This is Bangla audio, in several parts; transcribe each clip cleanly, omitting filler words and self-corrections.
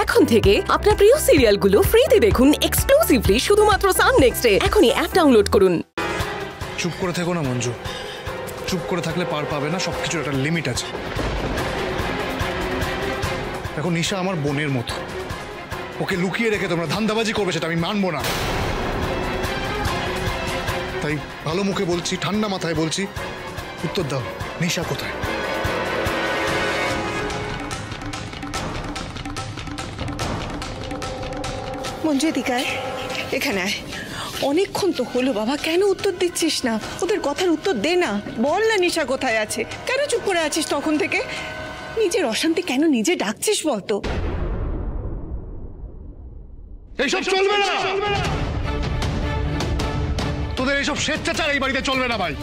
এখন থেকে আপনার প্রিয় সিরিয়ালগুলো ফ্রিতে দেখুন এক্সক্লুসিভলি শুধুমাত্র সান নেক্সটে। এখনই অ্যাপ ডাউনলোড করুন। চুপ করে থেকো না মঞ্জু, চুপ করে থাকলে পার পাবে না, সবকিছুর একটা লিমিট আছে। দেখো নিশা আমার বোনের মতো, ওকে লুকিয়ে রেখে তোমরা ধান্দাবাজি করবে সেটা আমি মানবো না। তাই ভালো মুখে বলছি, ঠান্ডা মাথায় বলছি, উত্তর দাও, নিশা কোথায়? মঞ্জু এদিকায়, এখানে আয়। অনেকক্ষণ তো হলো বাবা, কেন উত্তর দিচ্ছিস না? ওদের কথার উত্তর দে না, বল না নিশা কোথায় আছে। কেন চুপ করে আছিস তখন থেকে? নিজের অশান্তি কেন নিজে ডাকছিস বলতো? এইসব চলবে না, তোদের এইসব স্বেচ্ছাচার এই বাড়িতে চলবে না ভাই।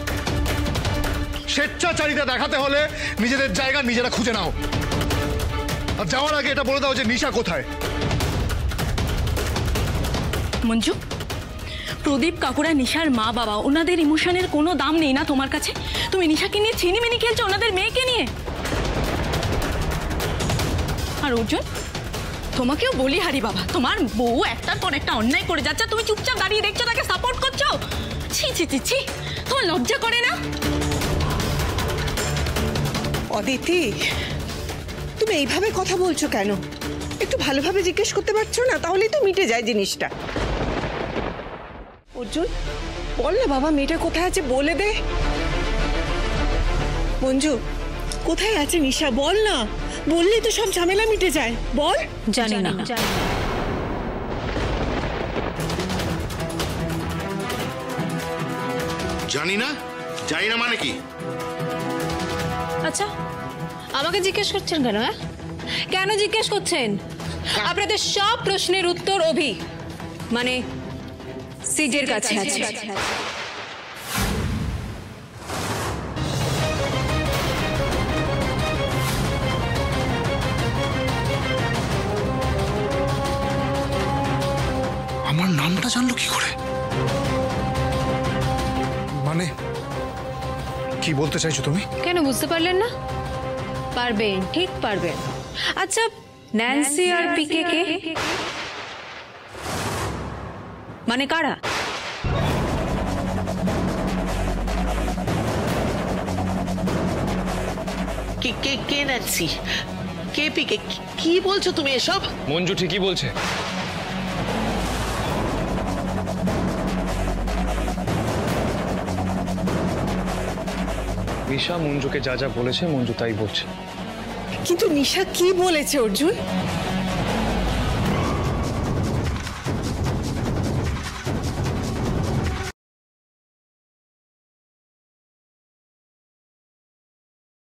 স্বেচ্ছাচারিতা দেখাতে হলে নিজেদের জায়গা নিজেরা খুঁজে নাও। আর যাওয়ার আগে এটা বলে দাও যে নিশা কোথায়। মঞ্জু, প্রদীপ কাকুরা নিশার মা বাবা, ওনাদের ইমোশনের কোনো দাম নেই না তোমার কাছে? তুমি নিশাকে নিয়ে ছিনিমিনি খেলছো ওনাদের মেয়েকে নিয়ে। আর অর্জুন, তোমাকেও বলি হারি বাবা, তোমার বউ একটার পর একটা অন্যায় করে যাচ্ছে, তুমি চুপচাপ দাঁড়িয়ে দেখছো, তাকে সাপোর্ট করছো। ছি ছি ছি ছি, তোমার লজ্জা করে না? অদিতি, তুমি এইভাবে কথা বলছো কেন? একটু ভালোভাবে জিজ্ঞেস করতে পারছো না? তাহলেই তো মিটে যায় জিনিসটা। অর্জুন বল না বাবা, মেয়েটা কোথায় আছে বলে দে। মঞ্জু, কোথায় আছে নিশা বল না, বললেই তো সব ঝামেলা মিটে যায়। বল। জানি না। জানি না? জানি না মানে কি? আচ্ছা, আমাকে জিজ্ঞেস করছেন কেন? কেন জিজ্ঞেস করছেন? আপনাদের সব প্রশ্নের উত্তর অভি মানে সিজের কাছে আছে। আমার নামটা জানলো কি করে? মানে কি বলতে চাইছো তুমি? কেন বুঝতে পারলেন না? পারবেন, ঠিক পারবেন। আচ্ছা, ন্যান্সি আর পিকে কে? মানে কারা? কে কে কে ন্যান্সি, কে পিকে, কি বলছো তুমি এসব? মঞ্জু ঠিকই বলছে। নিশা মঞ্জুকে যা যা বলেছে মঞ্জু তাই বলছে। কিন্তু নিশা কি বলেছে অর্জুন?